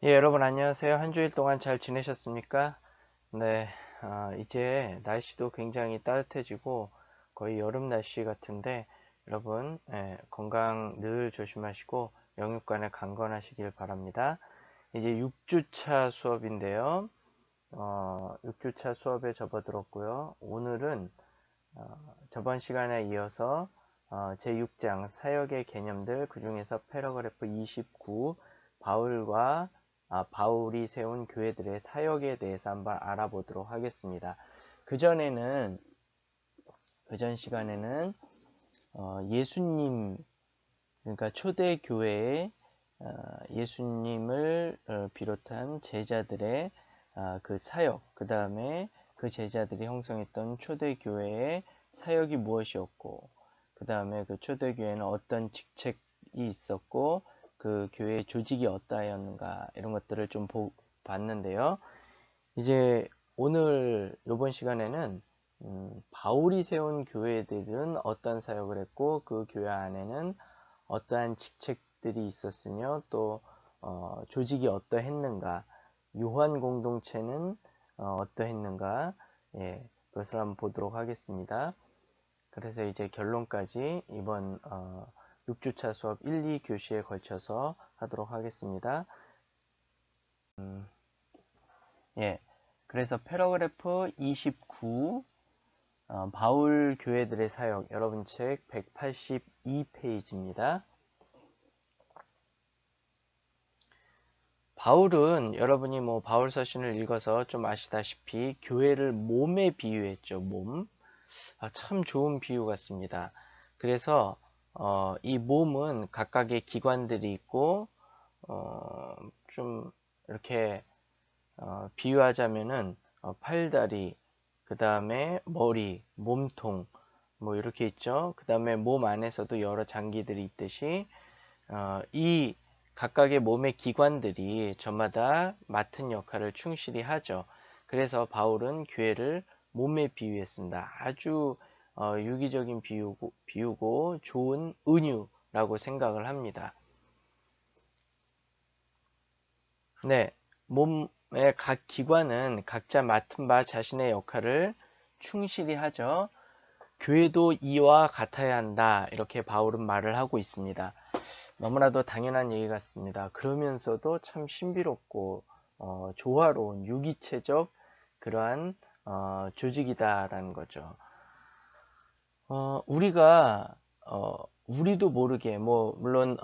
예, 여러분 안녕하세요. 한 주일 동안 잘 지내셨습니까? 네, 이제 날씨도 굉장히 따뜻해지고 거의 여름 날씨 같은데 여러분 건강 늘 조심하시고 영육간에 강건하시길 바랍니다. 이제 6주차 수업인데요. 6주차 수업에 접어들었고요. 오늘은 저번 시간에 이어서 제6장 사역의 개념들 그중에서 패러그래프 29 바울이 세운 교회들의 사역에 대해서 한번 알아보도록 하겠습니다. 그전 시간에는 예수님, 그러니까 초대교회에 예수님을 비롯한 제자들의 그 사역, 그 다음에 그 제자들이 형성했던 초대교회의 사역이 무엇이었고, 그 다음에 그 초대교회는 어떤 직책이 있었고, 그 교회의 조직이 어떠하였는가, 이런 것들을 좀 봤는데요. 이제 오늘 이번 시간에는 바울이 세운 교회들은 어떤 사역을 했고 그 교회 안에는 어떠한 직책들이 있었으며 또 조직이 어떠했는가, 요한 공동체는 어떠했는가, 예, 그것을 한번 보도록 하겠습니다. 그래서 이제 결론까지 이번 6주차 수업 1, 2교시에 걸쳐서 하도록 하겠습니다. 예, 그래서 패러그래프 29 바울 교회들의 사역, 여러분 책 182페이지입니다. 바울은 여러분이 뭐 바울 서신을 읽어서 좀 아시다시피 교회를 몸에 비유했죠. 몸. 참 좋은 비유 같습니다. 그래서 이 몸은 각각의 기관들이 있고 좀 이렇게 비유하자면은 팔다리, 그 다음에 머리, 몸통, 뭐 이렇게 있죠. 그 다음에 몸 안에서도 여러 장기들이 있듯이 이 각각의 몸의 기관들이 저마다 맡은 역할을 충실히 하죠. 그래서 바울은 교회를 몸에 비유했습니다. 아주 유기적인 비유고 좋은 은유라고 생각을 합니다. 네, 몸의 각 기관은 각자 맡은 바 자신의 역할을 충실히 하죠. 교회도 이와 같아야 한다. 이렇게 바울은 말을 하고 있습니다. 너무나도 당연한 얘기 같습니다. 그러면서도 참 신비롭고 조화로운 유기체적 그러한 조직이다라는 거죠. 우리가 우리도 모르게 뭐 물론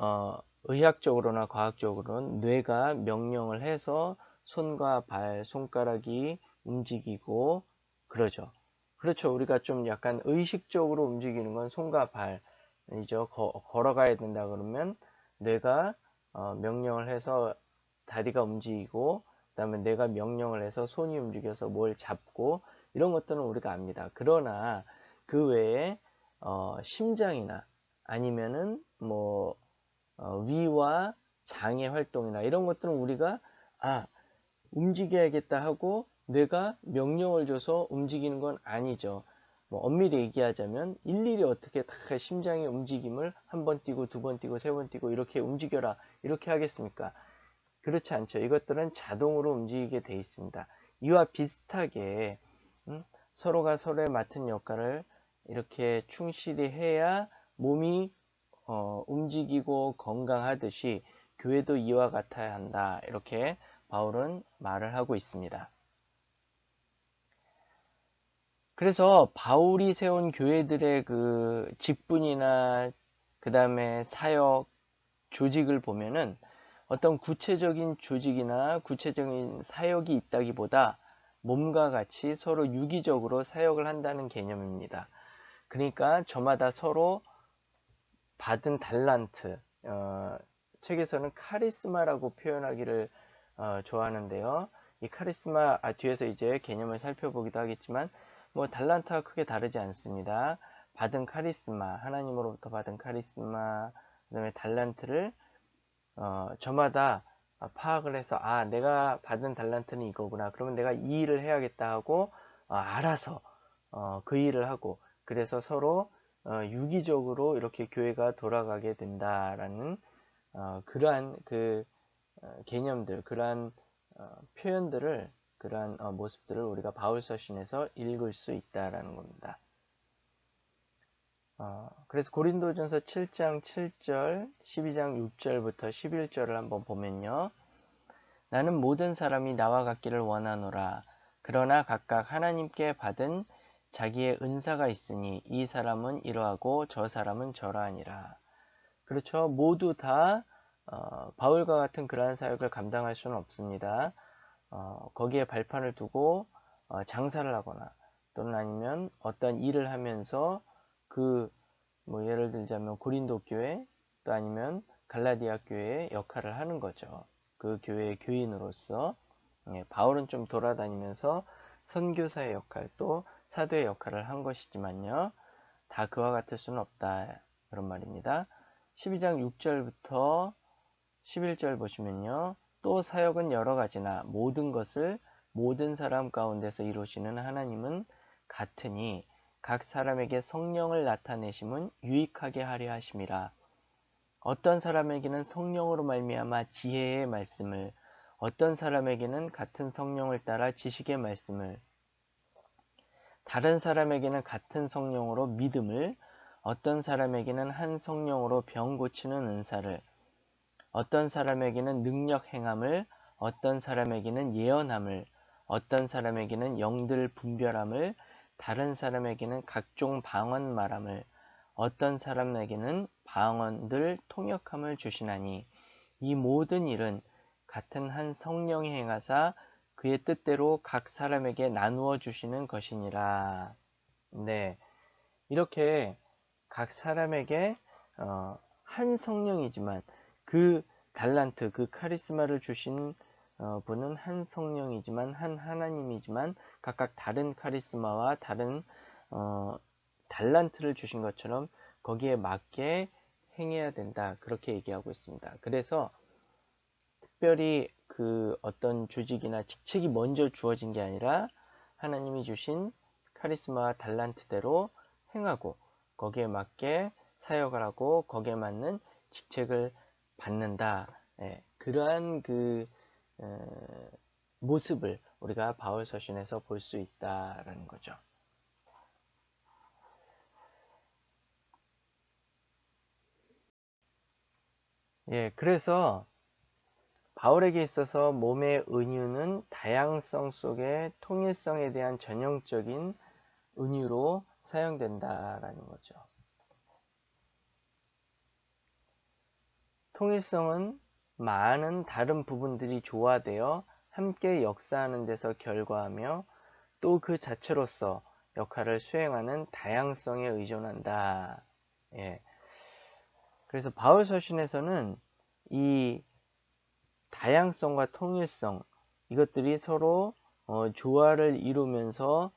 의학적으로나 과학적으로는 뇌가 명령을 해서 손과 발, 손가락이 움직이고 그러죠. 그렇죠. 우리가 좀 약간 의식적으로 움직이는 건 손과 발이죠. 걸어가야 된다 그러면 뇌가 명령을 해서 다리가 움직이고 그다음에 뇌가 명령을 해서 손이 움직여서 뭘 잡고 이런 것들은 우리가 압니다. 그러나 그 외에 심장이나 아니면은 뭐 위와 장의 활동이나 이런 것들은 우리가 움직여야겠다 하고 뇌가 명령을 줘서 움직이는 건 아니죠. 뭐 엄밀히 얘기하자면 일일이 어떻게 다 심장의 움직임을 한 번 뛰고 두 번 뛰고 세 번 뛰고 이렇게 움직여라 이렇게 하겠습니까? 그렇지 않죠. 이것들은 자동으로 움직이게 돼 있습니다. 이와 비슷하게 서로가 서로의 맡은 역할을 이렇게 충실히 해야 몸이 움직이고 건강하듯이 교회도 이와 같아야 한다. 이렇게 바울은 말을 하고 있습니다. 그래서 바울이 세운 교회들의 그 직분이나 그 다음에 사역, 조직을 보면은 어떤 구체적인 조직이나 구체적인 사역이 있다기보다 몸과 같이 서로 유기적으로 사역을 한다는 개념입니다. 그러니까 저마다 서로 받은 달란트, 책에서는 카리스마라고 표현하기를 좋아하는데요. 이 카리스마 뒤에서 이제 개념을 살펴보기도 하겠지만 뭐 달란트와 크게 다르지 않습니다. 받은 카리스마, 하나님으로부터 받은 카리스마, 그다음에 달란트를 저마다 파악을 해서 내가 받은 달란트는 이거구나. 그러면 내가 이 일을 해야겠다 하고 알아서 그 일을 하고 그래서 서로 유기적으로 이렇게 교회가 돌아가게 된다라는 그러한 그 개념들, 그러한 표현들을, 그러한 모습들을 우리가 바울 서신에서 읽을 수 있다라는 겁니다. 그래서 고린도전서 7장 7절, 12장 6절부터 11절을 한번 보면요. 나는 모든 사람이 나와 같기를 원하노라. 그러나 각각 하나님께 받은 자기의 은사가 있으니 이 사람은 이러하고 저 사람은 저러하니라. 그렇죠. 모두 다 바울과 같은 그러한 사역을 감당할 수는 없습니다. 거기에 발판을 두고 장사를 하거나 또는 아니면 어떤 일을 하면서 뭐 예를 들자면 고린도 교회 또 아니면 갈라디아 교회의 역할을 하는 거죠. 그 교회의 교인으로서. 바울은 좀 돌아다니면서 선교사의 역할 또 사도의 역할을 한 것이지만요. 다 그와 같을 수는 없다. 그런 말입니다. 12장 6절부터 11절 보시면요. 또 사역은 여러 가지나 모든 것을 모든 사람 가운데서 이루시는 하나님은 같으니 각 사람에게 성령을 나타내심은 유익하게 하려 하심이라. 어떤 사람에게는 성령으로 말미암아 지혜의 말씀을, 어떤 사람에게는 같은 성령을 따라 지식의 말씀을, 다른 사람에게는 같은 성령으로 믿음을, 어떤 사람에게는 한 성령으로 병 고치는 은사를, 어떤 사람에게는 능력 행함을, 어떤 사람에게는 예언함을, 어떤 사람에게는 영들 분별함을, 다른 사람에게는 각종 방언 말함을, 어떤 사람에게는 방언들 통역함을 주시나니 이 모든 일은 같은 한 성령이 행하사 그의 뜻대로 각 사람에게 나누어 주시는 것이니라. 네, 이렇게 각 사람에게 한 성령이지만 그 달란트, 그 카리스마를 주신 분은 한 성령이지만 한 하나님이지만 각각 다른 카리스마와 다른 달란트를 주신 것처럼 거기에 맞게 행해야 된다. 그렇게 얘기하고 있습니다. 그래서 특별히 그 어떤 조직이나 직책이 먼저 주어진 게 아니라 하나님이 주신 카리스마와 달란트대로 행하고 거기에 맞게 사역을 하고 거기에 맞는 직책을 받는다. 그러한 모습을 우리가 바울 서신에서 볼 수 있다라는 거죠. 그래서 바울에게 있어서 몸의 은유는 다양성 속의 통일성에 대한 전형적인 은유로 사용된다라는 거죠. 통일성은 많은 다른 부분들이 조화되어 함께 역사하는 데서 결과하며 또 그 자체로서 역할을 수행하는 다양성에 의존한다. 그래서 바울 서신에서는 이 다양성과 통일성, 이것들이 서로 조화를 이루면서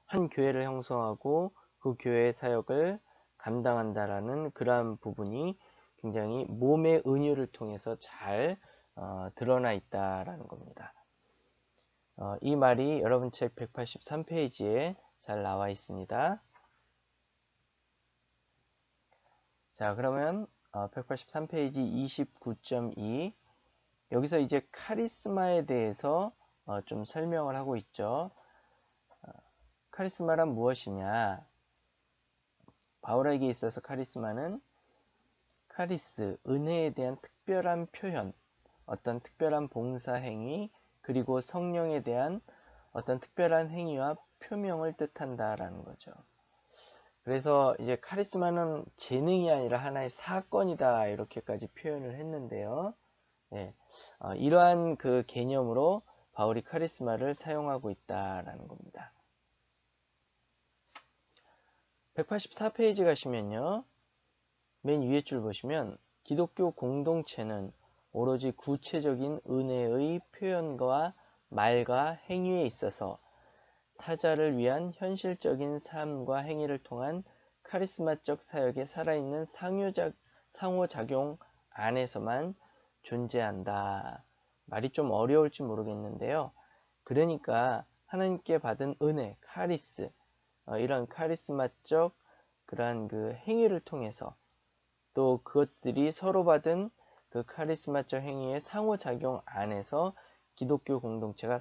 한 교회를 형성하고 그 교회의 사역을 감당한다라는 그러한 부분이 굉장히 몸의 은유를 통해서 잘 드러나 있다라는 겁니다. 이 말이 여러분 책 183페이지에 잘 나와 있습니다. 자, 그러면 183페이지 29.2 여기서 이제 카리스마에 대해서 좀 설명을 하고 있죠. 카리스마란 무엇이냐? 바울에게 있어서 카리스마는 카리스, 은혜에 대한 특별한 표현, 어떤 특별한 봉사 행위, 그리고 성령에 대한 어떤 특별한 행위와 표명을 뜻한다라는 거죠. 그래서 이제 카리스마는 재능이 아니라 하나의 사건이다 이렇게까지 표현을 했는데요. 이러한 그 개념으로 바울이 카리스마를 사용하고 있다라는 겁니다. 184페이지 가시면요. 맨 위에 줄 보시면 기독교 공동체는 오로지 구체적인 은혜의 표현과 말과 행위에 있어서 타자를 위한 현실적인 삶과 행위를 통한 카리스마적 사역의 살아있는 상호작용 안에서만 존재한다. 말이 좀 어려울지 모르겠는데요. 그러니까 하나님께 받은 은혜, 카리스, 이런 카리스마적 그러한 그 행위를 통해서 또 그것들이 서로 받은 그 카리스마적 행위의 상호작용 안에서 기독교 공동체가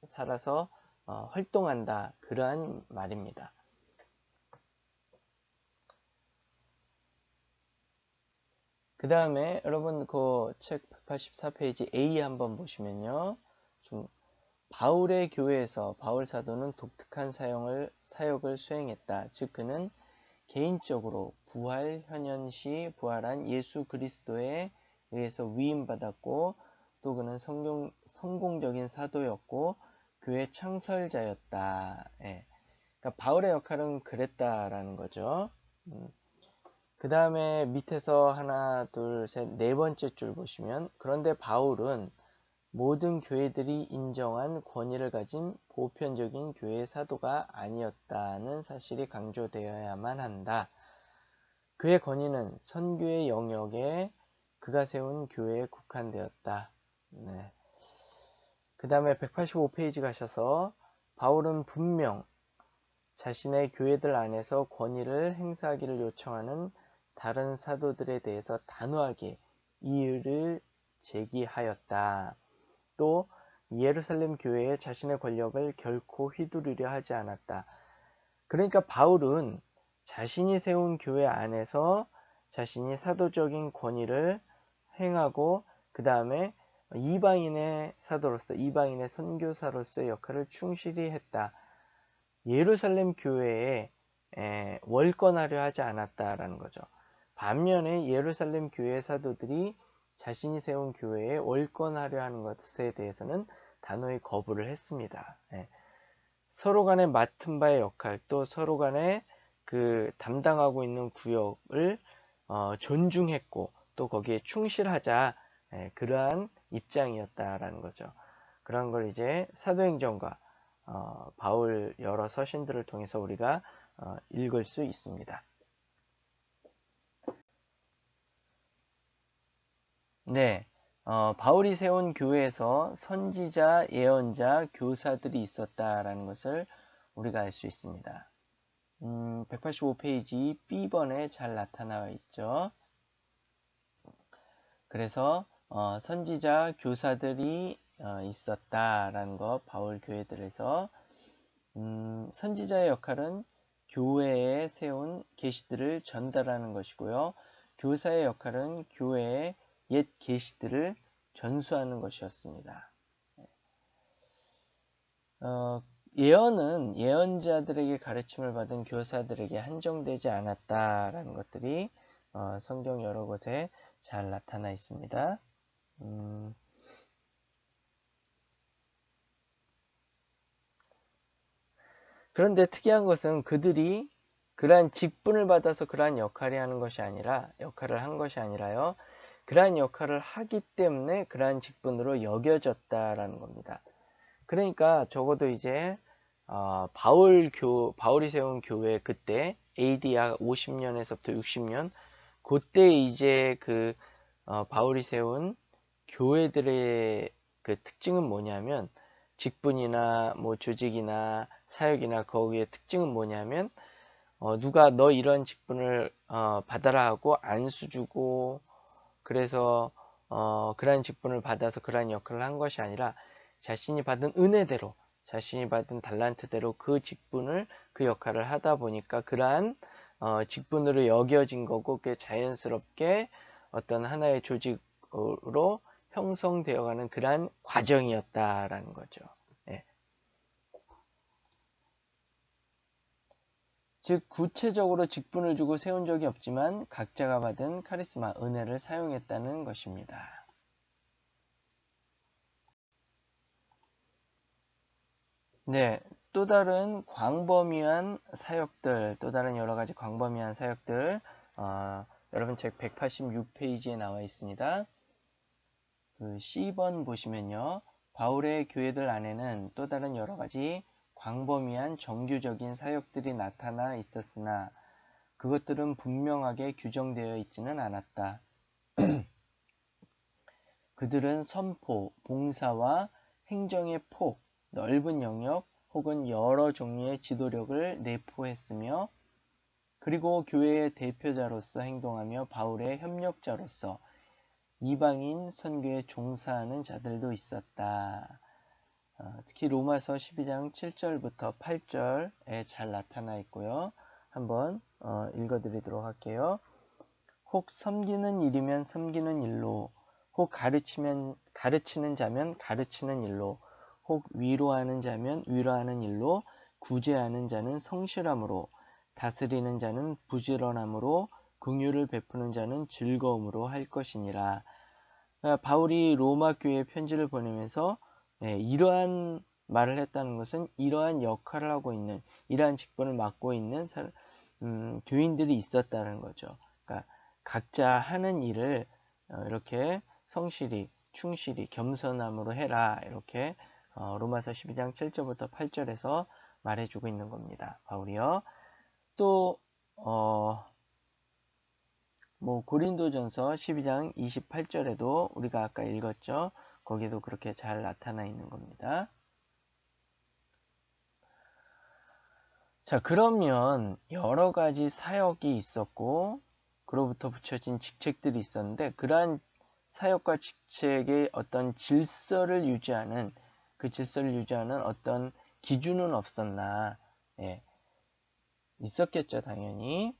살아서 활동한다. 그러한 말입니다. 그 다음에 여러분 그 책 184페이지 A 한번 보시면요. 바울의 교회에서 바울 사도는 독특한 사역을 수행했다. 즉 그는 개인적으로 부활 현현시 부활한 예수 그리스도에 의해서 위임받았고 또 그는 성공적인 사도였고 교회 창설자였다. 예. 그러니까 바울의 역할은 그랬다라는 거죠. 그 다음에 밑에서 하나, 둘, 셋, 네 번째 줄 보시면 그런데 바울은 모든 교회들이 인정한 권위를 가진 보편적인 교회 사도가 아니었다는 사실이 강조되어야만 한다. 그의 권위는 선교의 영역에 그가 세운 교회에 국한되었다. 네. 그 다음에 185페이지 가셔서 바울은 분명 자신의 교회들 안에서 권위를 행사하기를 요청하는 다른 사도들에 대해서 단호하게 이의를 제기하였다. 또 예루살렘 교회에 자신의 권력을 결코 휘두르려 하지 않았다. 그러니까 바울은 자신이 세운 교회 안에서 자신이 사도적인 권위를 행하고 그 다음에 이방인의 사도로서 이방인의 선교사로서의 역할을 충실히 했다. 예루살렘 교회에 월권하려 하지 않았다라는 거죠. 반면에 예루살렘 교회 사도들이 자신이 세운 교회에 월권하려 하는 것에 대해서는 단호히 거부를 했습니다. 서로 간에 맡은 바의 역할 또 서로 간에 그 담당하고 있는 구역을 존중했고 또 거기에 충실하자 그러한 입장이었다라는 거죠. 그런 걸 이제 사도행전과 바울 여러 서신들을 통해서 우리가 읽을 수 있습니다. 네, 바울이 세운 교회에서 선지자, 예언자, 교사들이 있었다라는 것을 우리가 알 수 있습니다. 185페이지 B번에 잘 나타나 있죠. 그래서 선지자, 교사들이 있었다라는 것, 바울 교회들에서 선지자의 역할은 교회에 세운 계시들을 전달하는 것이고요. 교사의 역할은 교회의 옛 계시들을 전수하는 것이었습니다. 예언은 예언자들에게 가르침을 받은 교사들에게 한정되지 않았다라는 것들이 성경 여러 곳에 잘 나타나 있습니다. 그런데 특이한 것은 그들이 그러한 직분을 받아서 그러한 역할을 한 것이 아니라요. 그러한 역할을 하기 때문에 그러한 직분으로 여겨졌다라는 겁니다. 그러니까 적어도 이제 바울이 세운 교회 그때 AD 약 50년에서부터 60년 그때 이제 바울이 세운 교회들의 그 특징은 뭐냐면 직분이나 뭐 조직이나 사역이나 거기에 특징은 뭐냐면 누가 너 이런 직분을 받아라 하고 안수 주고 그래서 그러한 직분을 받아서 그러한 역할을 한 것이 아니라 자신이 받은 은혜대로 자신이 받은 달란트대로 그 직분을 그 역할을 하다 보니까 그러한 직분으로 여겨진 거고 그게 자연스럽게 어떤 하나의 조직으로 형성되어가는 그러한 과정이었다라는 거죠. 예. 즉 구체적으로 직분을 주고 세운 적이 없지만 각자가 받은 카리스마, 은혜를 사용했다는 것입니다. 네, 또 다른 광범위한 사역들, 또 다른 여러 가지 광범위한 사역들, 여러분 책 186페이지에 나와 있습니다. 그 C번 보시면요. 바울의 교회들 안에는 또 다른 여러 가지 광범위한 정규적인 사역들이 나타나 있었으나 그것들은 분명하게 규정되어 있지는 않았다. 그들은 선포, 봉사와 행정의 폭, 넓은 영역 혹은 여러 종류의 지도력을 내포했으며 그리고 교회의 대표자로서 행동하며 바울의 협력자로서 이방인 선교에 종사하는 자들도 있었다. 특히 로마서 12장 7절부터 8절에 잘 나타나 있고요. 한번 읽어드리도록 할게요. 혹 섬기는 일이면 섬기는 일로, 혹 가르치는 자면 가르치는 일로, 혹 위로하는 자면 위로하는 일로, 구제하는 자는 성실함으로, 다스리는 자는 부지런함으로, 긍휼을 베푸는 자는 즐거움으로 할 것이니라. 바울이 로마 교회에 편지를 보내면서 이러한 말을 했다는 것은 이러한 역할을 하고 있는, 이러한 직분을 맡고 있는 교인들이 있었다는 거죠. 그러니까 각자 하는 일을 이렇게 성실히, 충실히, 겸손함으로 해라. 이렇게 로마서 12장 7절부터 8절에서 말해주고 있는 겁니다. 바울이요. 또 고린도전서 12장 28절에도 우리가 아까 읽었죠. 거기도 그렇게 잘 나타나 있는 겁니다. 자, 그러면 여러 가지 사역이 있었고 그로부터 붙여진 직책들이 있었는데 그러한 사역과 직책의 어떤 질서를 유지하는 어떤 기준은 없었나? 예, 있었겠죠, 당연히.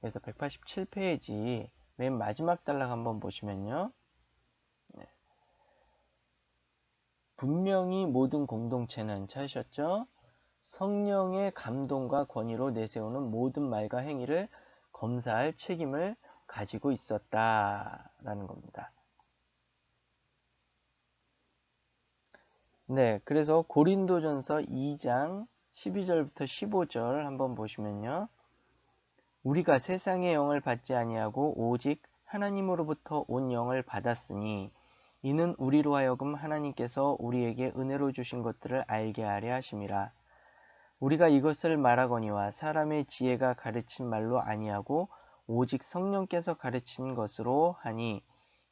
그래서 187페이지 맨 마지막 단락 한번 보시면요. 네. 분명히 모든 공동체는 찾으셨죠? 성령의 감동과 권위로 내세우는 모든 말과 행위를 검사할 책임을 가지고 있었다라는 겁니다. 네, 그래서 고린도전서 2장 12절부터 15절 한번 보시면요. 우리가 세상의 영을 받지 아니하고 오직 하나님으로부터 온 영을 받았으니 이는 우리로 하여금 하나님께서 우리에게 은혜로 주신 것들을 알게 하려 하심이라. 우리가 이것을 말하거니와 사람의 지혜가 가르친 말로 아니하고 오직 성령께서 가르친 것으로 하니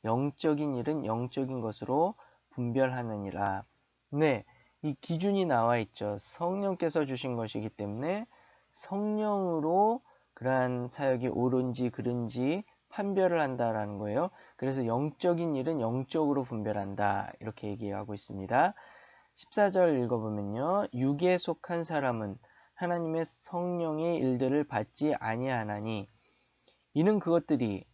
영적인 일은 영적인 것으로 분별하느니라. 네, 이 기준이 나와 있죠. 성령께서 주신 것이기 때문에 성령으로 그러한 사역이 옳은지 그른지 판별을 한다라는 거예요. 그래서 영적인 일은 영적으로 분별한다. 이렇게 얘기하고 있습니다. 14절 읽어보면요. 육에 속한 사람은 하나님의 성령의 일들을 받지 아니하나니 이는 그것들이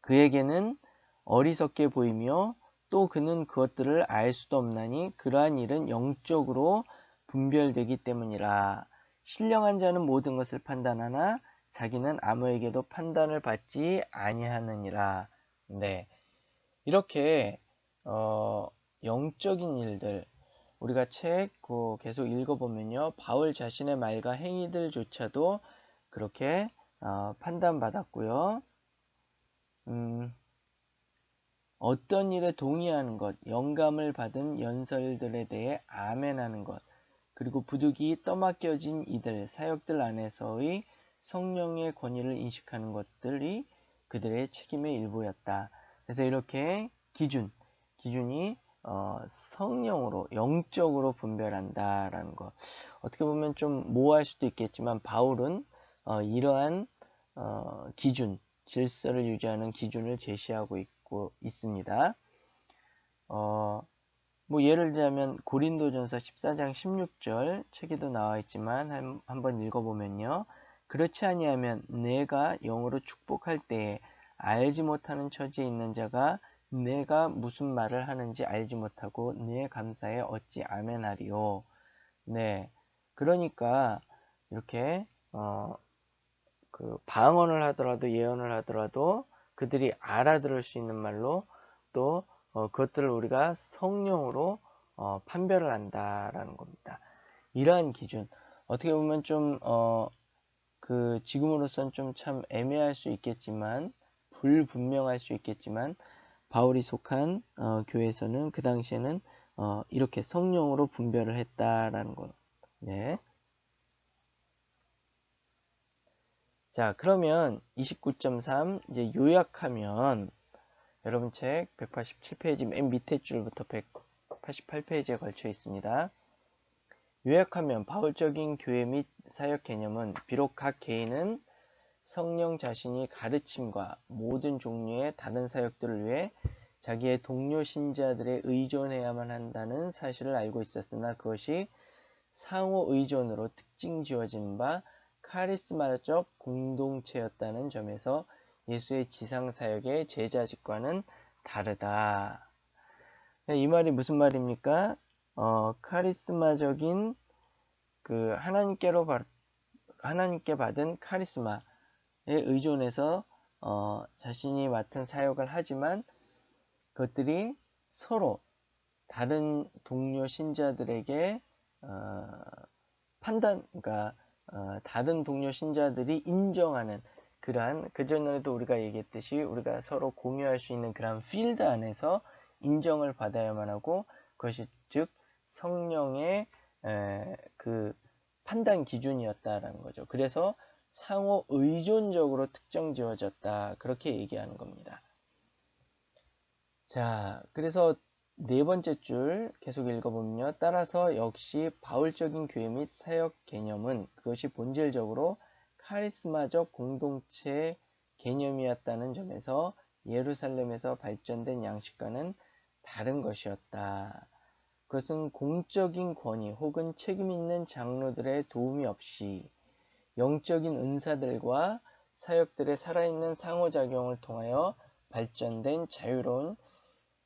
그에게는 어리석게 보이며 또 그는 그것들을 알 수도 없나니 그러한 일은 영적으로 분별되기 때문이라. 신령한 자는 모든 것을 판단하나 자기는 아무에게도 판단을 받지 아니하느니라. 네, 이렇게 영적인 일들 우리가 책 계속 읽어보면요. 바울 자신의 말과 행위들조차도 그렇게 판단받았고요. 어떤 일에 동의하는 것, 영감을 받은 연설들에 대해 아멘하는 것, 그리고 부득이 떠맡겨진 이들, 사역들 안에서의 성령의 권위를 인식하는 것들이 그들의 책임의 일부였다. 그래서 이렇게 기준이 성령으로, 영적으로 분별한다라는 것. 어떻게 보면 좀 모호할 수도 있겠지만 바울은 이러한 질서를 유지하는 기준을 제시하고 있습니다. 예를 들자면 고린도전서 14장 16절 책에도 나와 있지만 한번 읽어보면요. 그렇지 아니하면 내가 영으로 축복할 때에 알지 못하는 처지에 있는 자가 내가 무슨 말을 하는지 알지 못하고 내 감사에 어찌 아멘하리요. 네, 그러니까 이렇게 방언을 하더라도 예언을 하더라도 그들이 알아들을 수 있는 말로 또 그것들을 우리가 성령으로 판별을 한다라는 겁니다. 이러한 기준 어떻게 보면 좀 지금으로선 좀 참 애매할 수 있겠지만 불분명할 수 있겠지만 바울이 속한 교회에서는 그 당시에는 이렇게 성령으로 분별을 했다라는 것. 네. 자, 그러면 29.3 이제 요약하면 여러분 책 187페이지 맨 밑에 줄부터 188페이지에 걸쳐 있습니다. 요약하면 바울적인 교회 및 사역 개념은 비록 각 개인은 성령 자신이 가르침과 모든 종류의 다른 사역들을 위해 자기의 동료 신자들에 의존해야만 한다는 사실을 알고 있었으나 그것이 상호 의존으로 특징 지어진 바 카리스마적 공동체였다는 점에서 예수의 지상사역의 제자직과는 다르다. 이 말이 무슨 말입니까? 카리스마적인 그 하나님께 받은 카리스마에 의존해서 자신이 맡은 사역을 하지만 그것들이 서로 다른 동료 신자들에게 그러니까 다른 동료 신자들이 인정하는 그러한, 그전에도 우리가 얘기했듯이 우리가 서로 공유할 수 있는 그러한 필드 안에서 인정을 받아야만 하고, 그것이 즉 성령의 그 판단 기준이었다라는 거죠. 그래서 상호 의존적으로 특정 지어졌다, 그렇게 얘기하는 겁니다. 자, 그래서 네 번째 줄 계속 읽어보면요. 따라서 역시 바울적인 교회 및 사역 개념은 그것이 본질적으로 카리스마적 공동체 개념이었다는 점에서 예루살렘에서 발전된 양식과는 다른 것이었다. 그것은 공적인 권위 혹은 책임 있는 장로들의 도움이 없이 영적인 은사들과 사역들의 살아있는 상호작용을 통하여 발전된 자유로운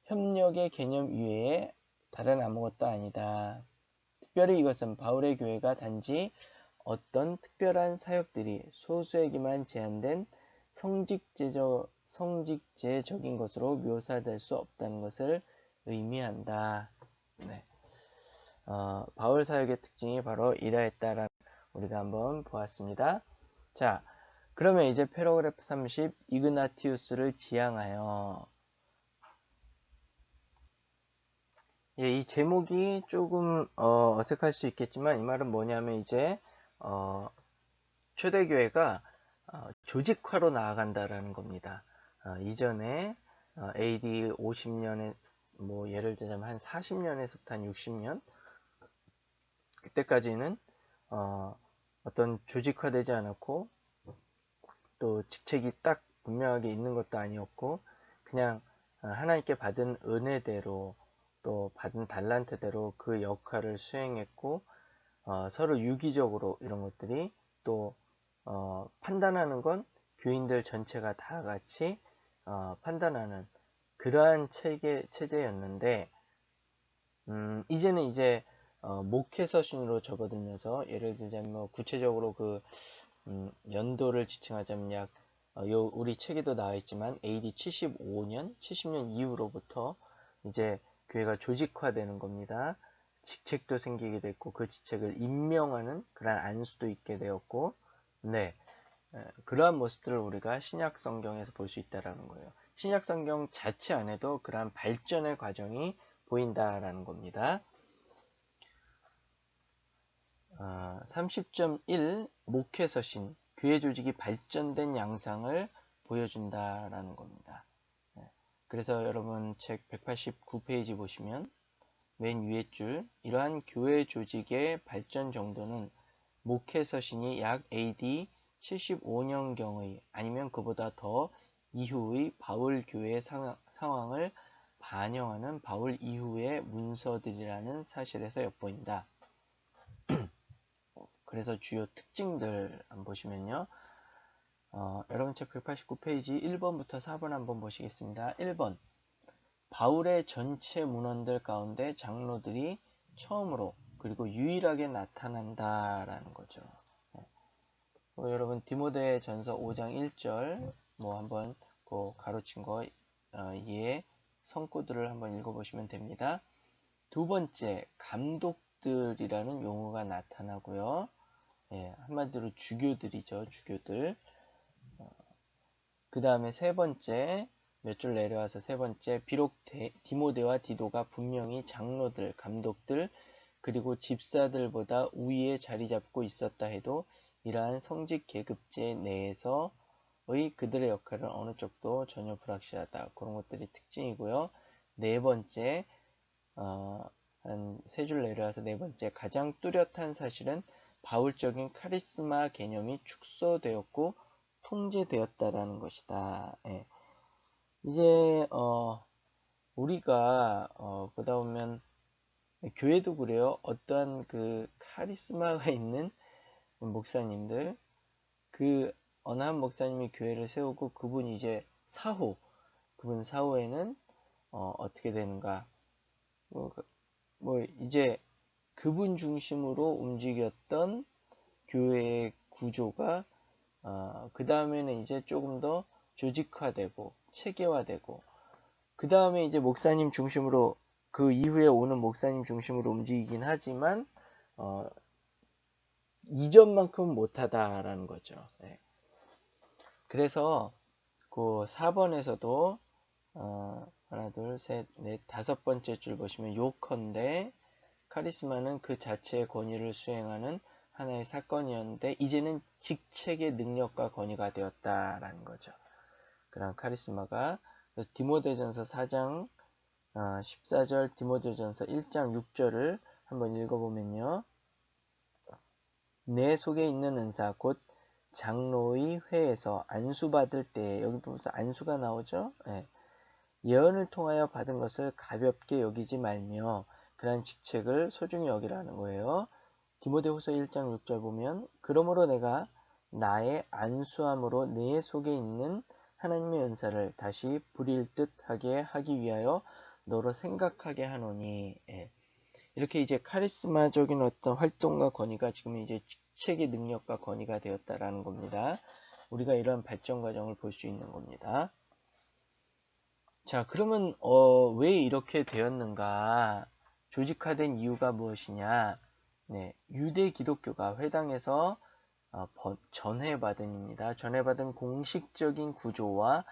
협력의 개념 이외에 다른 아무것도 아니다. 특별히 이것은 바울의 교회가 단지 어떤 특별한 사역들이 소수에게만 제한된 성직제적인 것으로 묘사될 수 없다는 것을 의미한다. 네. 바울 사역의 특징이 바로 이러했다라는 우리가 한번 보았습니다. 자, 그러면 이제 패러그래프 30 이그나티우스를 지향하여, 이 제목이 조금 어색할 수 있겠지만 이 말은 뭐냐면 이제 초대교회가 조직화로 나아간다라는 겁니다. 이전에 AD 50년에 뭐 예를 들자면 한 40년에서부터 한 60년 그때까지는 어떤 조직화되지 않았고 또 직책이 딱 분명하게 있는 것도 아니었고 그냥 하나님께 받은 은혜대로 또 받은 달란트대로 그 역할을 수행했고 서로 유기적으로 이런 것들이 또 판단하는 건 교인들 전체가 다 같이 판단하는 그러한 체제였는데 이제는 이제 목회서신으로 접어들면서 예를 들자면 뭐 구체적으로 그 연도를 지칭하자면 우리 책에도 나와 있지만 AD 75년, 70년 이후로부터 이제 교회가 조직화되는 겁니다. 직책도 생기게 됐고 그 직책을 임명하는 그런 안수도 있게 되었고, 네, 그러한 모습들을 우리가 신약 성경에서 볼 수 있다라는 거예요. 신약 성경 자체 안에도 그러한 발전의 과정이 보인다라는 겁니다. 30.1 목회서신 교회 조직이 발전된 양상을 보여준다라는 겁니다. 그래서 여러분 책 189페이지 보시면 맨 위에 줄 이러한 교회 조직의 발전 정도는 목회서신이 약 AD 75년경의 아니면 그보다 더 이후의 바울 교회의 상황을 반영하는 바울 이후의 문서들이라는 사실에서 엿보인다. 그래서 주요 특징들 한번 보시면요. 여러분 책 189페이지 1번부터 4번 한번 보시겠습니다. 1번 바울의 전체 문헌들 가운데 장로들이 처음으로 그리고 유일하게 나타난다라는 거죠. 여러분 디모데 전서 5장 1절 뭐 한번 그 가로친 거 이에 성구들을 한번 읽어보시면 됩니다. 두 번째 감독들이라는 용어가 나타나고요. 한마디로 주교들이죠. 주교들. 그 다음에 세 번째 몇 줄 내려와서 세 번째 비록 디모데와 디도가 분명히 장로들, 감독들 그리고 집사들보다 우위에 자리 잡고 있었다 해도 이러한 성직 계급제 내에서의 그들의 역할은 어느 쪽도 전혀 불확실하다. 그런 것들이 특징이고요. 네 번째 한 세 줄 내려와서 네 번째, 가장 뚜렷한 사실은 바울적인 카리스마 개념이 축소되었고 통제되었다라는 것이다. 예. 이제 우리가 보다 보면 교회도 그래요. 어떠한 그 카리스마가 있는 목사님들, 그 어느 한 목사님이 교회를 세우고 그분 이제 그분 사후에는 어떻게 되는가? 뭐 이제 그분 중심으로 움직였던 교회의 구조가 그 다음에는 이제 조금 더 조직화되고 체계화되고 그 다음에 이제 목사님 중심으로 그 이후에 오는 목사님 중심으로 움직이긴 하지만 이전만큼은 못하다라는 거죠. 네. 그래서 그 4번에서도 하나 둘 셋 넷 다섯 번째 줄 보시면 요컨대 카리스마는 그 자체의 권위를 수행하는 하나의 사건이었는데 이제는 직책의 능력과 권위가 되었다라는 거죠. 그런 카리스마가 그래서 디모데전서 4장 14절 디모데전서 1장 6절을 한번 읽어보면요. 내 속에 있는 은사 곧 장로의 회에서 안수받을 때 여기 보면서 안수가 나오죠. 네. 예언을 통하여 받은 것을 가볍게 여기지 말며 그러한 직책을 소중히 여기라는 거예요. 디모데후서 1장 6절 보면 그러므로 내가 나의 안수함으로 내 속에 있는 하나님의 은사를 다시 부릴 듯하게 하기 위하여 너로 생각하게 하노니. 예. 이렇게 이제 카리스마적인 어떤 활동과 권위가 지금 이제 직책의 능력과 권위가 되었다라는 겁니다. 우리가 이런 발전 과정을 볼 수 있는 겁니다. 자, 그러면 왜 이렇게 되었는가? 조직화된 이유가 무엇이냐? 네, 유대 기독교가 회당에서 전해받은입니다. 전해받은 공식적인 구조와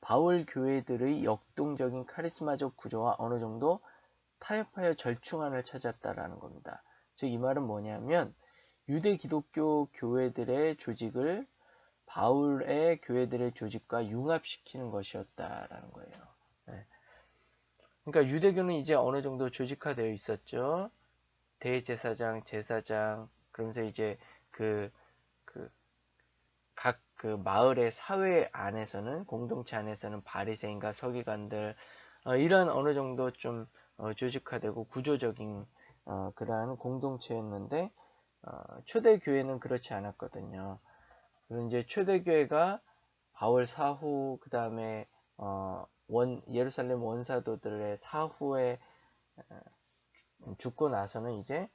바울 교회들의 역동적인 카리스마적 구조와 어느 정도 타협하여 절충안을 찾았다라는 겁니다. 즉 이 말은 뭐냐면 유대 기독교 교회들의 조직을 바울의 교회들의 조직과 융합시키는 것이었다라는 거예요. 네. 그러니까 유대교는 이제 어느 정도 조직화되어 있었죠. 대제사장, 제사장, 그러면서 이제 각 그 마을의 사회 안에서는 공동체 안에서는 바리새인과 서기관들 이런 어느 정도 좀 조직화되고 구조적인 그러한 공동체였는데 초대교회는 그렇지 않았거든요. 그리고 이제 초대교회가 바울 사후 그 다음에 예루살렘 원사도들의 사후에 죽고 나서는 이제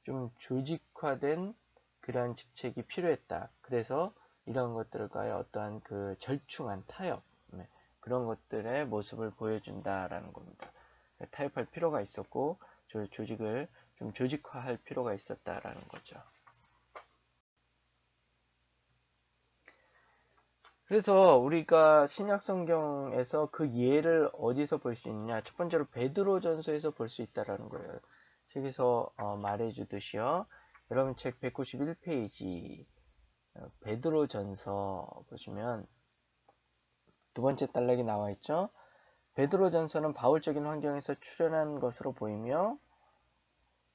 좀 조직화된 그러한 직책이 필요했다. 그래서 이런 것들과의 어떠한 그 절충한 타협 그런 것들의 모습을 보여준다라는 겁니다. 타협할 필요가 있었고 조직을 좀 조직화할 필요가 있었다라는 거죠. 그래서 우리가 신약 성경에서 그 예를 어디서 볼 수 있느냐? 첫 번째로 베드로전서에서 볼 수 있다라는 거예요. 책에서 말해주듯이요. 여러분 책 191페이지 베드로전서 보시면 두 번째 단락이 나와 있죠. 베드로전서는 바울적인 환경에서 출현한 것으로 보이며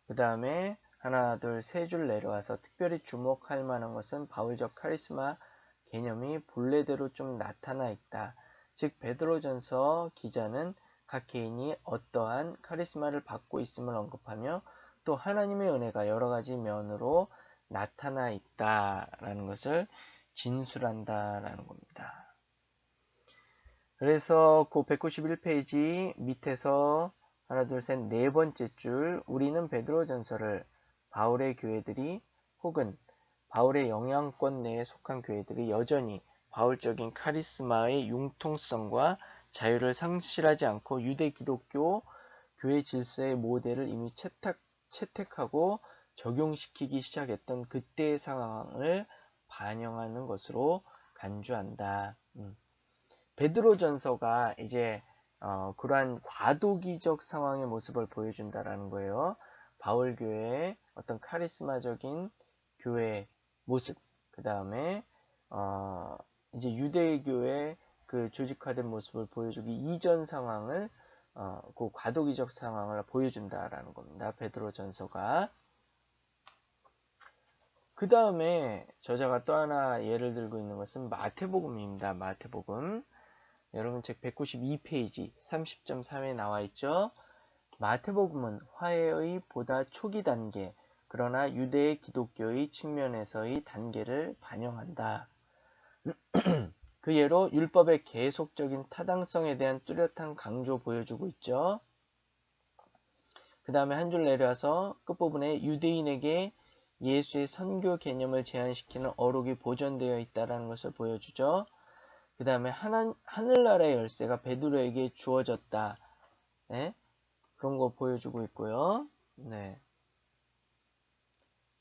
그 다음에 하나 둘 세 줄 내려와서 특별히 주목할 만한 것은 바울적 카리스마 개념이 본래대로 좀 나타나 있다. 즉 베드로전서 기자는 각 개인이 어떠한 카리스마를 받고 있음을 언급하며 또 하나님의 은혜가 여러 가지 면으로 나타나 있다라는 것을 진술한다라는 겁니다. 그래서 그 191페이지 밑에서 하나 둘 셋 네 번째 줄 우리는 베드로전서를 바울의 교회들이 혹은 바울의 영향권 내에 속한 교회들이 여전히 바울적인 카리스마의 융통성과 자유를 상실하지 않고 유대 기독교 교회 질서의 모델을 이미 채택하고 적용시키기 시작했던 그때의 상황을 반영하는 것으로 간주한다. 베드로전서가 이제 그러한 과도기적 상황의 모습을 보여준다라는 거예요. 바울 교회의 어떤 카리스마적인 교회 모습, 그 다음에 이제 유대교의 그 조직화된 모습을 보여주기 이전 상황을 그 과도기적 상황을 보여준다라는 겁니다. 베드로전서가. 그 다음에 저자가 또 하나 예를 들고 있는 것은 마태복음입니다. 마태복음. 여러분 책 192페이지 30.3에 나와 있죠. 마태복음은 화해의 보다 초기 단계, 그러나 유대 기독교의 측면에서의 단계를 반영한다. 그 예로 율법의 계속적인 타당성에 대한 뚜렷한 강조 보여주고 있죠. 그 다음에 한 줄 내려와서 끝부분에 유대인에게 예수의 선교 개념을 제한시키는 어록이 보존되어 있다는 것을 보여주죠. 그 다음에 하늘나라의 열쇠가 베드로에게 주어졌다. 네? 그런 거 보여주고 있고요. 네.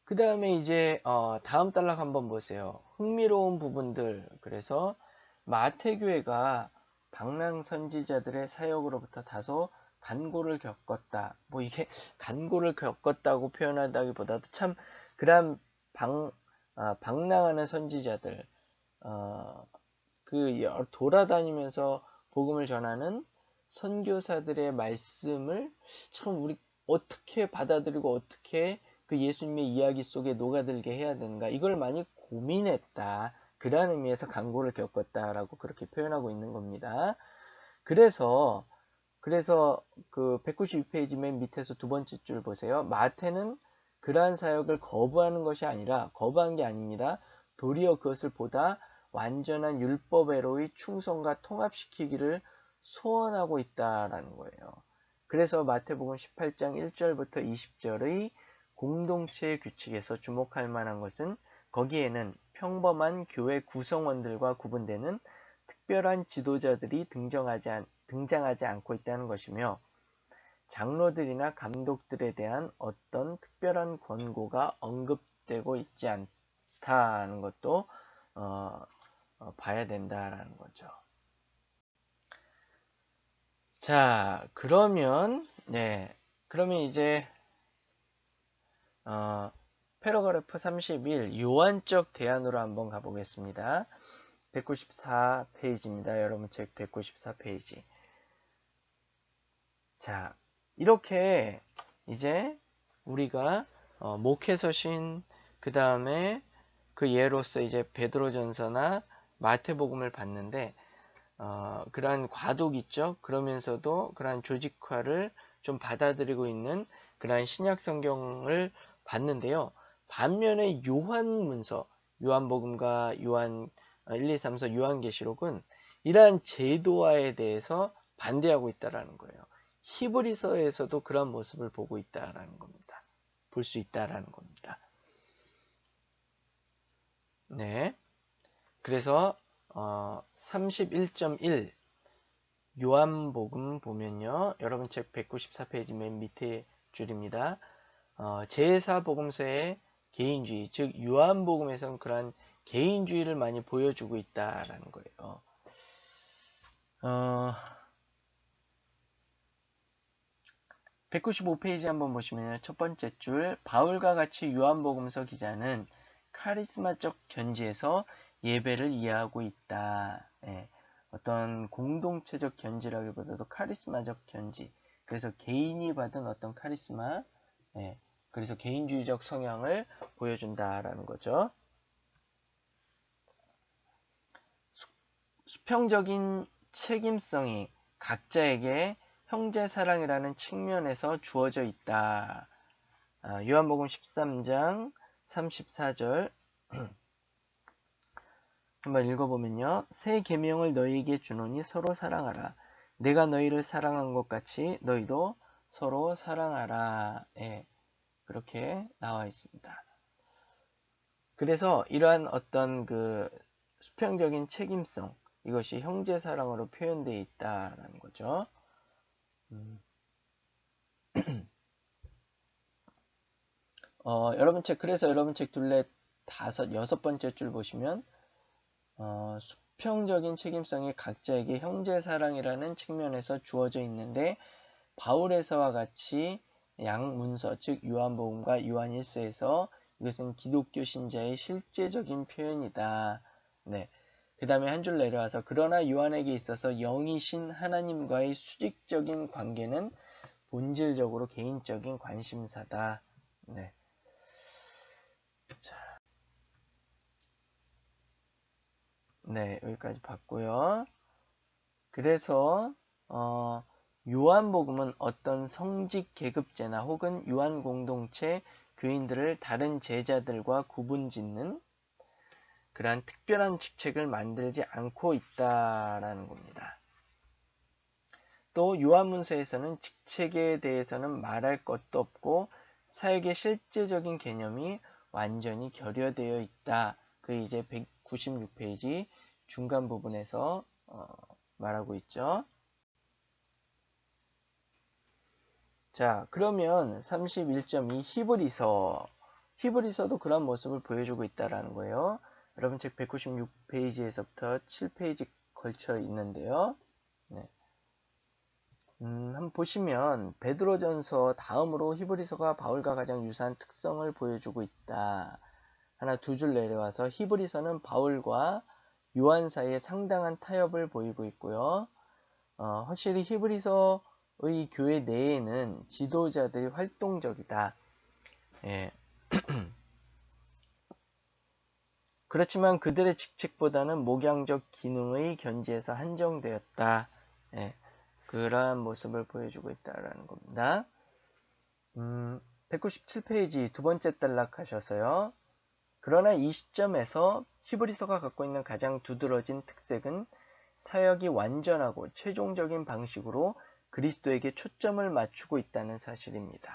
그 다음에 이제 다음 단락 한번 보세요. 흥미로운 부분들. 그래서 마태교회가 방랑 선지자들의 사역으로부터 다소 간고를 겪었다. 뭐 이게 간고를 겪었다고 표현한다기보다도 참 그런 방랑하는 선지자들, 돌아다니면서 복음을 전하는 선교사들의 말씀을 참 우리 어떻게 받아들이고 어떻게 그 예수님의 이야기 속에 녹아들게 해야 되는가, 이걸 많이 고민했다. 그런 의미에서 간고를 겪었다라고 그렇게 표현하고 있는 겁니다. 그래서 그 192페이지 맨 밑에서 두 번째 줄 보세요. 마태는 그러한 사역을 거부한 게 아닙니다. 도리어 그것을 보다 완전한 율법애로의 충성과 통합시키기를 소원하고 있다라는 거예요. 그래서 마태복음 18장 1절부터 20절의 공동체의 규칙에서 주목할 만한 것은 거기에는 평범한 교회 구성원들과 구분되는 특별한 지도자들이 등장하지 않고 있다는 것이며, 장로들이나 감독들에 대한 어떤 특별한 권고가 언급되고 있지 않다는 것도 봐야 된다라는 거죠. 자, 그러면 이제 패러그래프 31 요한적 대안으로 한번 가보겠습니다. 194페이지입니다. 여러분 책 194페이지. 자, 이렇게 이제 우리가 목회서신, 그 다음에 그 예로서 이제 베드로전서나 마태복음을 봤는데, 그러한 과독 있죠. 그러면서도 그러한 조직화를 좀 받아들이고 있는 그러한 신약 성경을 봤는데요. 반면에 요한문서, 요한복음과 요한 1, 2, 3서 요한계시록은 이러한 제도화에 대해서 반대하고 있다라는 거예요. 히브리서에서도 그런 모습을 보고 있다라는 겁니다. 볼 수 있다라는 겁니다. 네. 그래서 31.1 요한복음 보면요. 여러분 책 194페이지 맨 밑에 줄입니다. 제4복음서의 개인주의, 즉 요한복음에서는 그러한 개인주의를 많이 보여주고 있다라는 거예요. 195페이지 한번 보시면 첫 번째 줄, 바울과 같이 요한복음서 기자는 카리스마적 견지에서 예배를 이해하고 있다. 어떤 공동체적 견지라기보다도 카리스마적 견지. 그래서 개인이 받은 어떤 카리스마, 그래서 개인주의적 성향을 보여준다라는 거죠. 수평적인 책임성이 각자에게 형제사랑이라는 측면에서 주어져 있다. 요한복음 13장 34절 한번 읽어보면요. 새 계명을 너희에게 주노니 서로 사랑하라. 내가 너희를 사랑한 것 같이 너희도 서로 사랑하라. 그렇게 나와 있습니다. 그래서 이러한 어떤 그 수평적인 책임성, 이것이 형제사랑으로 표현되어 있다라는 거죠. 그래서 여러분 책 둘레 여섯 번째 줄 보시면 수평적인 책임성이 각자에게 형제사랑이라는 측면에서 주어져 있는데, 바울에서와 같이 양문서, 즉 요한복음과 요한일서에서 이것은 기독교 신자의 실제적인 표현이다. 네. 그 다음에 한 줄 내려와서 그러나 요한에게 있어서 영이신 하나님과의 수직적인 관계는 본질적으로 개인적인 관심사다. 네. 자, 네, 여기까지 봤고요. 그래서 요한복음은 어떤 성직 계급제나 혹은 요한 공동체 교인들을 다른 제자들과 구분짓는 그러한 특별한 직책을 만들지 않고 있다라는 겁니다. 또 요한문서에서는 직책에 대해서는 말할 것도 없고 사역의 실제적인 개념이 완전히 결여되어 있다. 그 이제 196페이지 중간 부분에서 말하고 있죠. 자, 그러면 31.2 히브리서도 그런 모습을 보여주고 있다라는 거예요. 여러분 책 196페이지에서부터 7페이지 걸쳐 있는데요. 네. 한번 보시면 베드로전서 다음으로 히브리서가 바울과 가장 유사한 특성을 보여주고 있다. 하나 두 줄 내려와서 히브리서는 바울과 요한 사이에 상당한 타협을 보이고 있고요. 확실히 히브리서의 교회 내에는 지도자들이 활동적이다. 예. 그렇지만 그들의 직책보다는 목양적 기능의 견지에서 한정되었다. 예. 그러한 모습을 보여주고 있다는 겁니다. 197페이지 두 번째 단락하셔서요. 그러나 이 시점에서 히브리서가 갖고 있는 가장 두드러진 특색은 사역이 완전하고 최종적인 방식으로 그리스도에게 초점을 맞추고 있다는 사실입니다.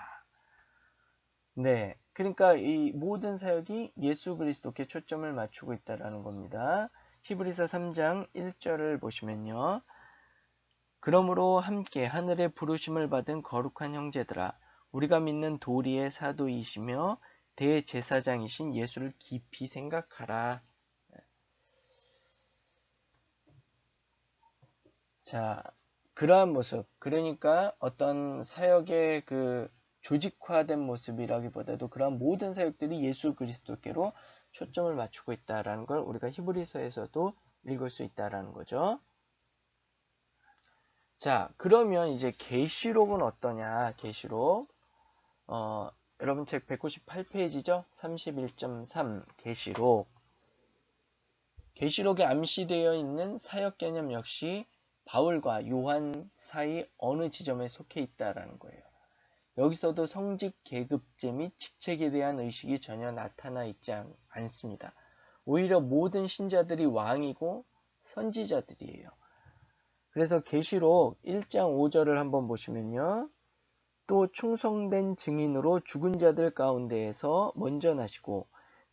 네, 그러니까 이 모든 사역이 예수 그리스도께 초점을 맞추고 있다는 겁니다. 히브리서 3장 1절을 보시면요. 그러므로 함께 하늘의 부르심을 받은 거룩한 형제들아 우리가 믿는 도리의 사도이시며 대제사장이신 예수를 깊이 생각하라. 자, 그러한 모습, 그러니까 어떤 사역의 그 조직화된 모습이라기보다도 그러한 모든 사역들이 예수 그리스도께로 초점을 맞추고 있다라는 걸 우리가 히브리서에서도 읽을 수 있다라는 거죠. 자, 그러면 이제 계시록은 어떠냐? 계시록. 여러분 책 198페이지죠? 31.3 계시록. 계시록에 암시되어 있는 사역 개념 역시 바울과 요한 사이 어느 지점에 속해 있다라는 거예요. 여기서도 성직 계급제 및 직책에 대한 의식이 전혀 나타나 있지 않습니다. 오히려 모든 신자들이 왕이고 선지자들이에요. 그래서 계시록 1장 5절을 한번 보시면요. 또 충성된 증인으로 죽은 자들 가운데에서 먼저 나시고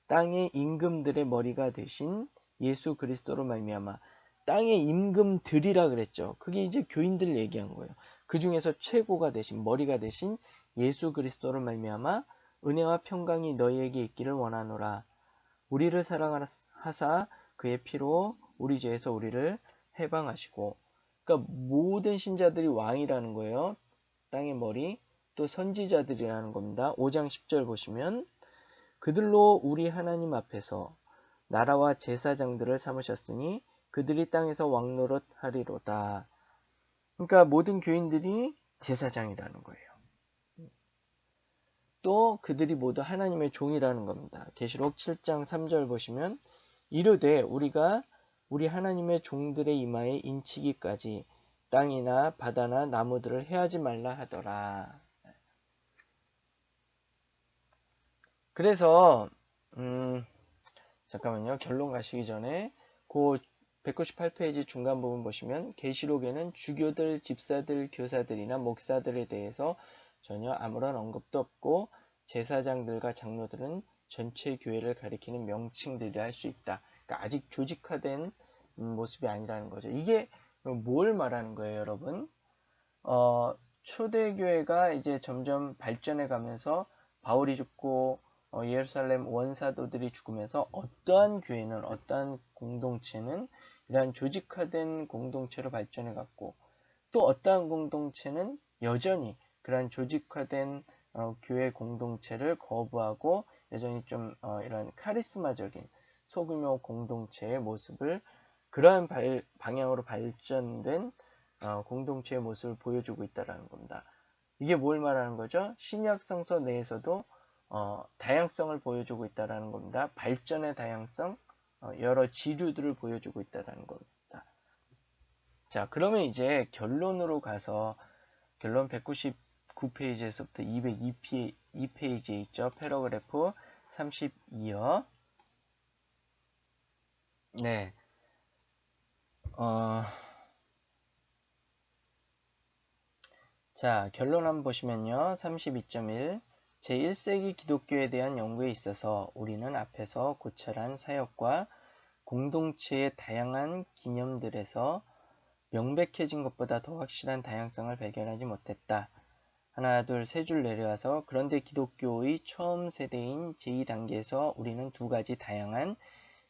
땅의 임금들의 머리가 되신 예수 그리스도로 말미암아 땅의 임금들이라 그랬죠. 그게 이제 교인들 얘기한 거예요. 그 중에서 최고가 되신 머리가 되신 예수 그리스도로 말미암아 은혜와 평강이 너희에게 있기를 원하노라. 우리를 사랑하사 그의 피로 우리 죄에서 우리를 해방하시고 그러니까 모든 신자들이 왕이라는 거예요. 땅의 머리 또 선지자들이라는 겁니다. 5장 10절 보시면 그들로 우리 하나님 앞에서 나라와 제사장들을 삼으셨으니 그들이 땅에서 왕노릇 하리로다. 그러니까 모든 교인들이 제사장이라는 거예요. 또 그들이 모두 하나님의 종이라는 겁니다. 계시록 7장 3절 보시면 이르되 우리가 우리 하나님의 종들의 이마에 인치기까지 땅이나 바다나 나무들을 해하지 말라 하더라. 그래서 잠깐만요. 결론 가시기 전에 그 198페이지 중간 부분 보시면 계시록에는 주교들, 집사들, 교사들이나 목사들에 대해서 전혀 아무런 언급도 없고 제사장들과 장로들은 전체 교회를 가리키는 명칭들이라 할 수 있다. 그러니까 아직 조직화된 모습이 아니라는 거죠. 이게 뭘 말하는 거예요, 여러분? 초대교회가 이제 점점 발전해 가면서 바울이 죽고 예루살렘 원사도들이 죽으면서 어떠한 교회는 어떠한 공동체는 이러한 조직화된 공동체로 발전해 갔고 또 어떠한 공동체는 여전히 그러한 조직화된 교회 공동체를 거부하고 여전히 좀 이런 카리스마적인 소규모 공동체의 모습을 그러한 방향으로 발전된 공동체의 모습을 보여주고 있다는 겁니다. 이게 뭘 말하는 거죠? 신약 성서 내에서도 다양성을 보여주고 있다는 겁니다. 발전의 다양성, 여러 지류들을 보여주고 있다는 겁니다. 자, 그러면 이제 결론으로 가서 결론 199페이지에서부터 202페이지에 있죠. 패러그래프 32요. 네. 자, 결론 한번 보시면요. 32.1 제1세기 기독교에 대한 연구에 있어서 우리는 앞에서 고찰한 사역과 공동체의 다양한 기념들에서 명백해진 것보다 더 확실한 다양성을 발견하지 못했다. 하나, 둘, 세 줄 내려와서 그런데 기독교의 처음 세대인 제2단계에서 우리는 두 가지 다양한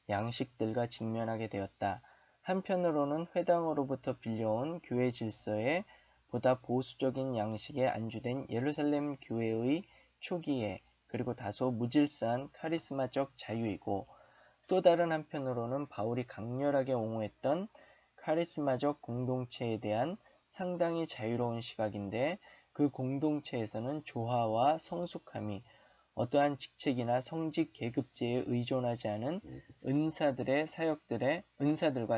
양식들과 직면하게 되었다. 한편으로는 회당으로부터 빌려온 교회 질서에 보다 보수적인 양식에 안주된 예루살렘 교회의 초기에 그리고 다소 무질서한 카리스마적 자유이고 또 다른 한편으로는 바울이 강렬하게 옹호했던 카리스마적 공동체에 대한 상당히 자유로운 시각인데 그 공동체에서는 조화와 성숙함이 어떠한 직책이나 성직 계급제에 의존하지 않은 은사들과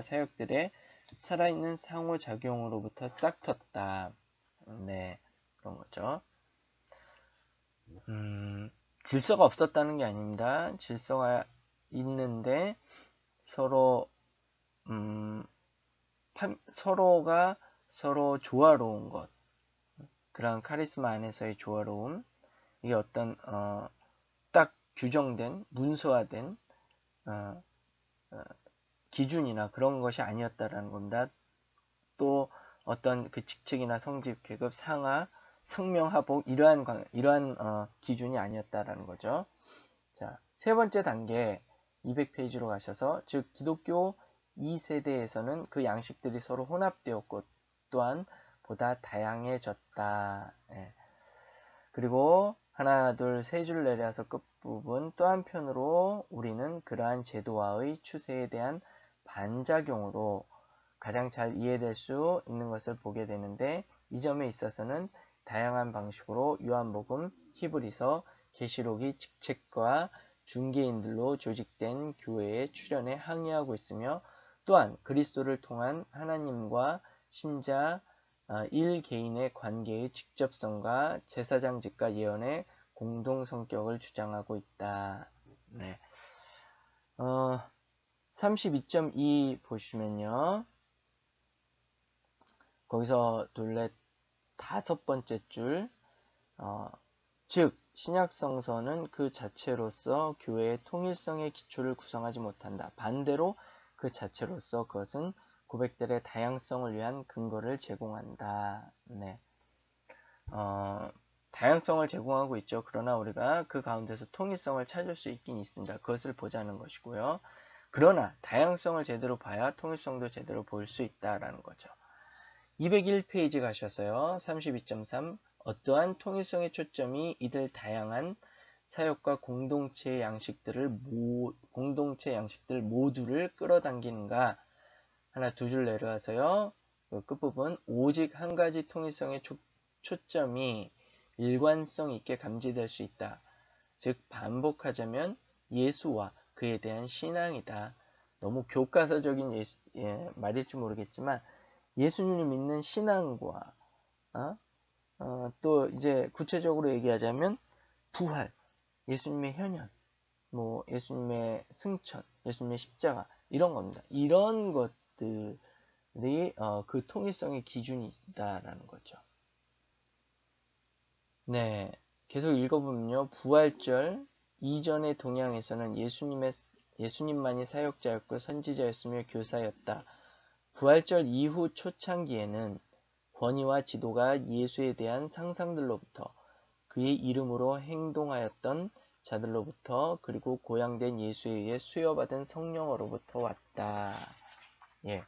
사역들의 살아있는 상호작용으로부터 싹 텄다. 네, 그런 거죠. 질서가 없었다는 게 아닙니다. 질서가 있는데 서로 서로가 서로 조화로운 것, 그런 카리스마 안에서의 조화로움, 이게 어떤 딱 규정된 문서화된 기준이나 그런 것이 아니었다라는 겁니다. 또 어떤 그 직책이나 성직, 계급, 상하, 성명하복 이러한 기준이 아니었다라는 거죠. 자, 세 번째 단계 200페이지로 가셔서 즉 기독교 2세대에서는 그 양식들이 서로 혼합되었고 또한 보다 다양해졌다. 예. 그리고 하나, 둘, 세 줄 내려서 끝부분 또 한편으로 우리는 그러한 제도화의 추세에 대한 반작용으로 가장 잘 이해될 수 있는 것을 보게 되는데 이 점에 있어서는 다양한 방식으로 요한복음, 히브리서, 계시록이 직책과 중개인들로 조직된 교회의 출현에 항의하고 있으며 또한 그리스도를 통한 하나님과 신자 1개인의 관계의 직접성과 제사장직과 예언의 공동 성격을 주장하고 있다. 네. 32.2 보시면요. 거기서 둘레 다섯 번째 줄, 즉 신약성서는 그 자체로서 교회의 통일성의 기초를 구성하지 못한다. 반대로 그 자체로서 그것은 고백들의 다양성을 위한 근거를 제공한다. 네. 다양성을 제공하고 있죠. 그러나 우리가 그 가운데서 통일성을 찾을 수 있긴 있습니다. 그것을 보자는 것이고요. 그러나 다양성을 제대로 봐야 통일성도 제대로 볼 수 있다라는 거죠. 201페이지 가셔서요. 32.3 어떠한 통일성의 초점이 이들 다양한 사역과 공동체 양식들 모두를 끌어당기는가? 하나 두 줄 내려와서요. 그 끝부분 오직 한 가지 통일성의 초점이 일관성 있게 감지될 수 있다. 즉 반복하자면 예수와 그에 대한 신앙이다. 너무 교과서적인 말일지 모르겠지만 예수님을 믿는 신앙과 또 이제 구체적으로 얘기하자면 부활, 예수님의 현현, 뭐 예수님의 승천, 예수님의 십자가 이런 겁니다. 이런 것들이 그 통일성의 기준이다라는 거죠. 네, 계속 읽어보면요. 부활절 이전의 동양에서는 예수님만이 사역자였고 선지자였으며 교사였다. 부활절 이후 초창기에는 권위와 지도가 예수에 대한 상상들로부터 그의 이름으로 행동하였던 자들로부터 그리고 고양된 예수에 의해 수여받은 성령으로부터 왔다. 예.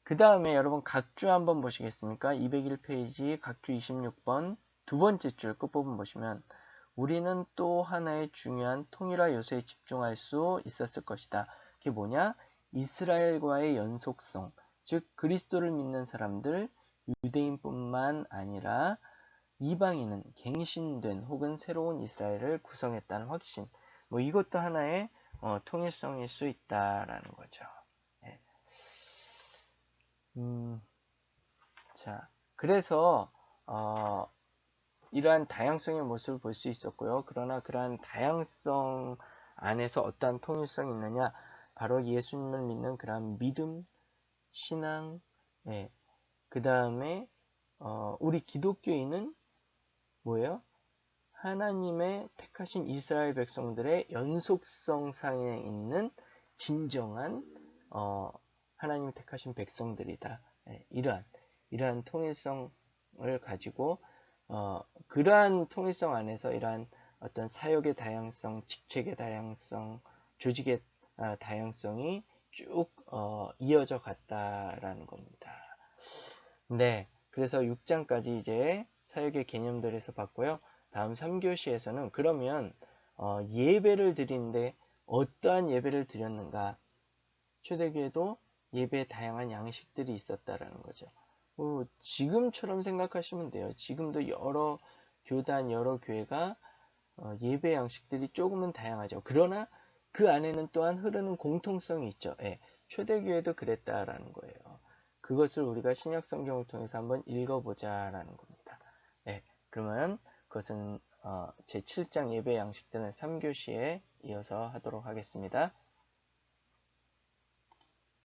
그 다음에 여러분 각주 한번 보시겠습니까? 201페이지 각주 26번 두 번째 줄 끝부분 보시면 우리는 또 하나의 중요한 통일화 요소에 집중할 수 있었을 것이다. 그게 뭐냐? 이스라엘과의 연속성, 즉 그리스도를 믿는 사람들, 유대인뿐만 아니라 이방인은 갱신된 혹은 새로운 이스라엘을 구성했다는 확신. 뭐 이것도 하나의 통일성일 수 있다라는 거죠. 예. 자, 그래서 이러한 다양성의 모습을 볼 수 있었고요. 그러나 그러한 다양성 안에서 어떠한 통일성이 있느냐? 바로 예수님을 믿는 그러한 믿음, 신앙, 예. 그 다음에 우리 기독교인은 뭐예요? 하나님의 택하신 이스라엘 백성들의 연속성 상에 있는 진정한 하나님 택하신 백성들이다. 예, 이러한 통일성을 가지고 그러한 통일성 안에서 이러한 어떤 사역의 다양성, 직책의 다양성, 조직의 다양성이 쭉 이어져 갔다라는 겁니다. 네, 그래서 6장까지 이제 사역의 개념들에서 봤고요. 다음 3교시에서는 그러면 예배를 드리는데 어떠한 예배를 드렸는가? 초대교회도 예배에 다양한 양식들이 있었다라는 거죠. 지금처럼 생각하시면 돼요. 지금도 여러 교단, 여러 교회가 예배 양식들이 조금은 다양하죠. 그러나 그 안에는 또한 흐르는 공통성이 있죠. 예, 초대교회도 그랬다라는 거예요. 그것을 우리가 신약 성경을 통해서 한번 읽어보자라는 겁니다. 예, 그러면 그것은 제 7장 예배 양식들은 3교시에 이어서 하도록 하겠습니다.